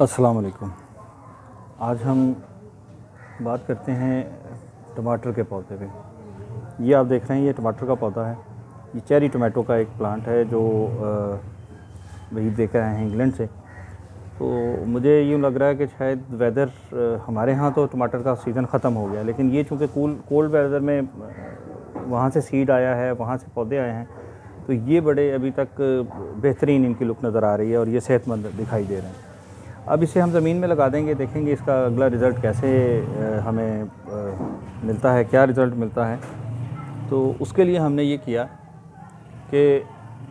अस्सलाम वालेकुम। आज हम बात करते हैं टमाटर के पौधे पे। ये आप देख रहे हैं, ये टमाटर का पौधा है। ये चेरी टमाटो का एक प्लांट है जो वही देकर आए हैं इंग्लैंड से। तो मुझे यूँ लग रहा है कि शायद वेदर हमारे यहाँ तो टमाटर का सीज़न ख़त्म हो गया, लेकिन ये चूँकि कोल्ड वेदर में वहाँ से सीड आया है, वहाँ से पौधे आए हैं, तो ये बड़े अभी तक बेहतरीन इनकी लुक नज़र आ रही है और ये सेहतमंद दिखाई दे रहे हैं। अब इसे हम ज़मीन में लगा देंगे, देखेंगे इसका अगला रिज़ल्ट कैसे हमें मिलता है, क्या रिज़ल्ट मिलता है। तो उसके लिए हमने ये किया कि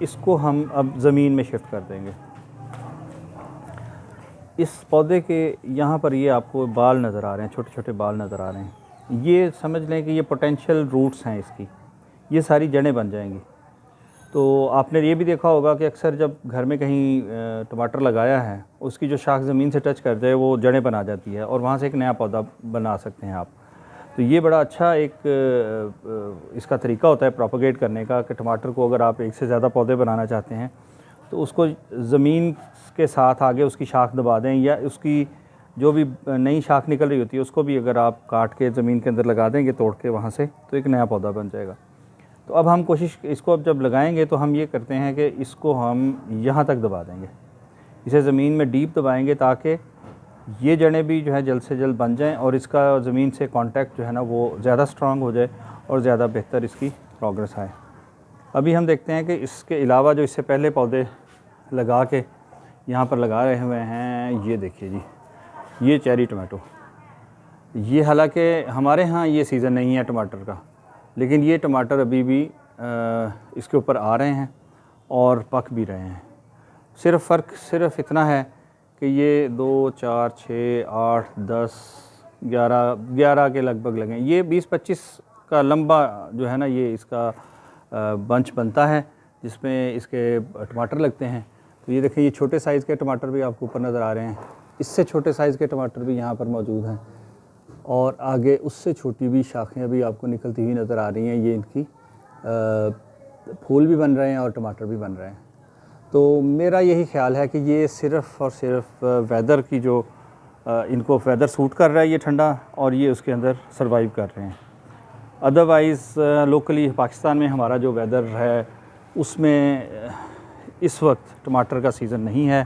इसको हम अब ज़मीन में शिफ्ट कर देंगे। इस पौधे के यहाँ पर ये आपको बाल नज़र आ रहे हैं, छोटे छोटे बाल नज़र आ रहे हैं। ये समझ लें कि ये पोटेंशियल रूट्स हैं इसकी, ये सारी जड़ें बन जाएंगी। तो आपने ये भी देखा होगा कि अक्सर जब घर में कहीं टमाटर लगाया है, उसकी जो शाख ज़मीन से टच कर जाए वो जड़ें बना जाती है और वहाँ से एक नया पौधा बना सकते हैं आप। तो ये बड़ा अच्छा एक इसका तरीका होता है प्रोपगेट करने का कि टमाटर को अगर आप एक से ज़्यादा पौधे बनाना चाहते हैं तो उसको ज़मीन के साथ आगे उसकी शाख दबा दें, या उसकी जो भी नई शाख निकल रही होती है उसको भी अगर आप काट के ज़मीन के अंदर लगा देंगे तोड़ के वहाँ से, तो एक नया पौधा बन जाएगा। तो अब हम कोशिश इसको अब जब लगाएंगे तो हम ये करते हैं कि इसको हम यहाँ तक दबा देंगे, इसे ज़मीन में डीप दबाएंगे ताकि ये जड़ें भी जो है जल्द से जल्द बन जाएं और इसका ज़मीन से कांटेक्ट जो है ना वो ज़्यादा स्ट्रांग हो जाए और ज़्यादा बेहतर इसकी प्रोग्रेस आए। अभी हम देखते हैं कि इसके अलावा जो इससे पहले पौधे लगा के यहाँ पर लगा रहे हुए हैं, ये देखिए जी, ये चेरी टमाटो। ये हालांकि हमारे यहाँ ये सीज़न नहीं है टमाटर का, लेकिन ये टमाटर अभी भी इसके ऊपर आ रहे हैं और पक भी रहे हैं। फ़र्क सिर्फ इतना है कि ये 2, 4, 6, 8, 10, 11 के लगभग लगे। ये 20-25 का लंबा जो है ना ये इसका बंच बनता है जिसमें इसके टमाटर लगते हैं। तो ये देखें, ये छोटे साइज़ के टमाटर भी आपको ऊपर नज़र आ रहे हैं, इससे छोटे साइज़ के टमाटर भी यहाँ पर मौजूद हैं और आगे उससे छोटी भी शाखें अभी आपको निकलती हुई नज़र आ रही हैं। ये इनकी फूल भी बन रहे हैं और टमाटर भी बन रहे हैं। तो मेरा यही ख्याल है कि ये सिर्फ़ और सिर्फ वेदर की जो इनको वेदर सूट कर रहा है ये ठंडा, और ये उसके अंदर सर्वाइव कर रहे हैं। अदरवाइज़ लोकली पाकिस्तान में हमारा जो वेदर है उसमें इस वक्त टमाटर का सीज़न नहीं है।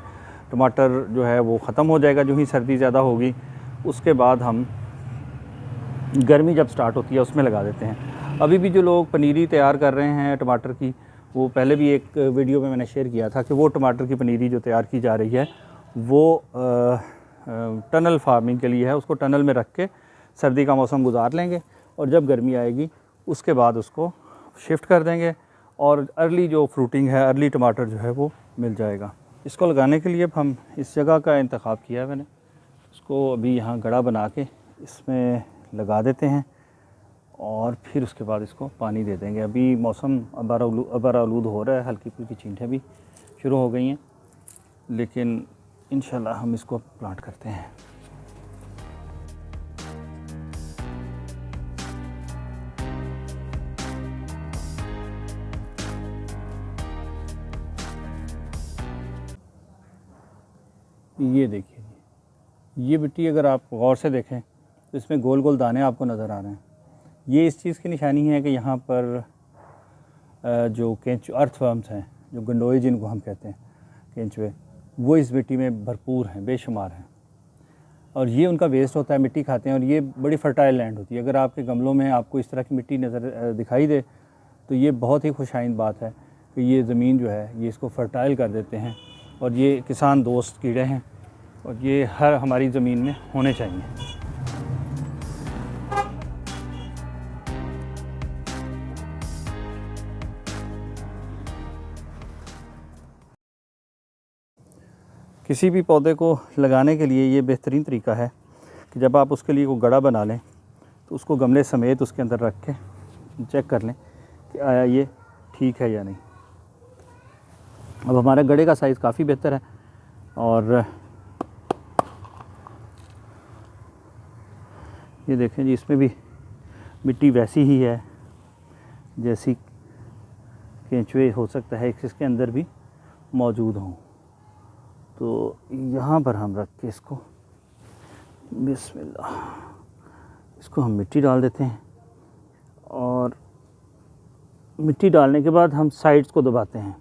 टमाटर जो है वो ख़त्म हो जाएगा जो ही सर्दी ज़्यादा होगी, उसके बाद हम गर्मी जब स्टार्ट होती है उसमें लगा देते हैं। अभी भी जो लोग पनीरी तैयार कर रहे हैं टमाटर की, वो पहले भी एक वीडियो में मैंने शेयर किया था कि वो टमाटर की पनीरी जो तैयार की जा रही है वो टनल फार्मिंग के लिए है। उसको टनल में रख के सर्दी का मौसम गुजार लेंगे और जब गर्मी आएगी उसके बाद उसको शिफ्ट कर देंगे और अर्ली जो फ्रूटिंग है, अर्ली टमाटर जो है वो मिल जाएगा। इसको लगाने के लिए हम इस जगह का इंतखाब किया है मैंने। इसको अभी यहाँ गड़ा बना के इसमें लगा देते हैं और फिर उसके बाद इसको पानी दे देंगे। अभी मौसम अबर आलूद हो रहा है, हल्की फुल्की चींटें भी शुरू हो गई हैं, लेकिन इंशाल्लाह हम इसको प्लांट करते हैं। ये देखिए, ये मिट्टी अगर आप गौर से देखें तो इसमें गोल गोल दाने आपको नज़र आ रहे हैं। ये इस चीज़ की निशानी है कि यहाँ पर जो केंचुए अर्थवर्म्स हैं, जो गंडोए जिनको हम कहते हैं केंचुए, वो इस मिट्टी में भरपूर हैं, बेशुमार हैं, और ये उनका वेस्ट होता है, मिट्टी खाते हैं। और ये बड़ी फर्टाइल लैंड होती है। अगर आपके गमलों में आपको इस तरह की मिट्टी नज़र दिखाई दे तो ये बहुत ही खुशाइंद बात है कि ये ज़मीन जो है ये इसको फर्टाइल कर देते हैं। और ये किसान दोस्त कीड़े हैं और ये हर हमारी ज़मीन में होने चाहिए। किसी भी पौधे को लगाने के लिए ये बेहतरीन तरीका है कि जब आप उसके लिए को गड़ा बना लें तो उसको गमले समेत उसके अंदर रख के चेक कर लें कि आया ये ठीक है या नहीं। अब हमारे गड़े का साइज़ काफ़ी बेहतर है और ये देखें जी, इसमें भी मिट्टी वैसी ही है जैसी केंचुए हो सकता है इसके अंदर भी मौजूद हों। तो यहाँ पर हम रख के इसको बिस्मिल्लाह, इसको हम मिट्टी डाल देते हैं और मिट्टी डालने के बाद हम साइड्स को दबाते हैं।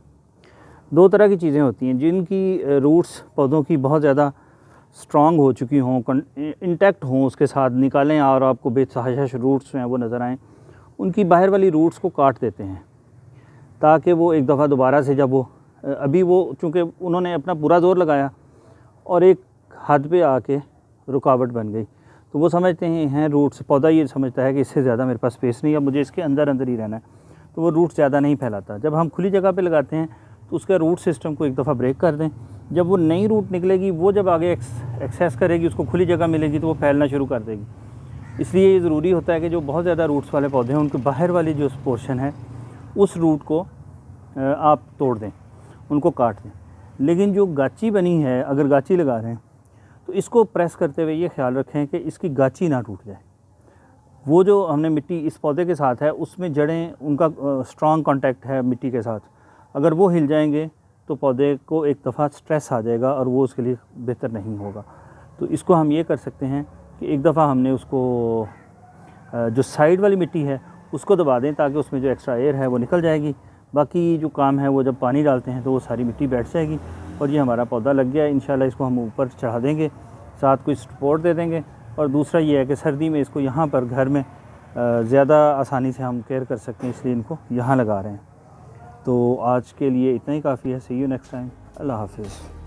दो तरह की चीज़ें होती हैं, जिनकी रूट्स पौधों की बहुत ज़्यादा स्ट्रॉन्ग हो चुकी हों, इंटैक्ट हों, उसके साथ निकालें और आपको बेतहाशा रूट्स हैं वो नज़र आएँ, उनकी बाहर वाली रूट्स को काट देते हैं ताकि वो एक दफ़ा दोबारा से जब वो अभी वो चूँकि उन्होंने अपना पूरा ज़ोर लगाया और एक हद पे आके रुकावट बन गई, तो वो समझते हैं रूट्स, पौधा ये समझता है कि इससे ज़्यादा मेरे पास स्पेस नहीं है, अब मुझे इसके अंदर अंदर ही रहना है, तो वो रूट ज़्यादा नहीं फैलाता। जब हम खुली जगह पे लगाते हैं तो उसका रूट सिस्टम को एक दफ़ा ब्रेक कर दें, जब वो नई रूट निकलेगी वो जब आगे एक्सेस करेगी, उसको खुली जगह मिलेगी तो वो फैलना शुरू कर देगी। इसलिए ये ज़रूरी होता है कि जो बहुत ज़्यादा रूट्स वाले पौधे हैं उनके बाहर वाली जो पोर्शन है उस रूट को आप तोड़ दें, उनको काट दें। लेकिन जो गाची बनी है, अगर गाची लगा रहे हैं तो इसको प्रेस करते हुए ये ख्याल रखें कि इसकी गाची ना टूट जाए। वो जो हमने मिट्टी इस पौधे के साथ है उसमें जड़ें, उनका स्ट्रॉन्ग कांटेक्ट है मिट्टी के साथ, अगर वो हिल जाएंगे तो पौधे को एक दफ़ा स्ट्रेस आ जाएगा और वो उसके लिए बेहतर नहीं होगा। तो इसको हम ये कर सकते हैं कि एक दफ़ा हमने उसको जो साइड वाली मिट्टी है उसको दबा दें ताकि उसमें जो एक्स्ट्रा एयर है वो निकल जाएगी। बाकी जो काम है वो जब पानी डालते हैं तो वो सारी मिट्टी बैठ जाएगी और ये हमारा पौधा लग गया है। इंशाल्लाह इसको हम ऊपर चढ़ा देंगे, साथ कोई सपोर्ट दे देंगे। और दूसरा ये है कि सर्दी में इसको यहाँ पर घर में ज़्यादा आसानी से हम केयर कर सकते हैं, इसलिए इनको यहाँ लगा रहे हैं। तो आज के लिए इतना ही काफ़ी है। सी यू नेक्स्ट टाइम। अल्लाह हाफिज़।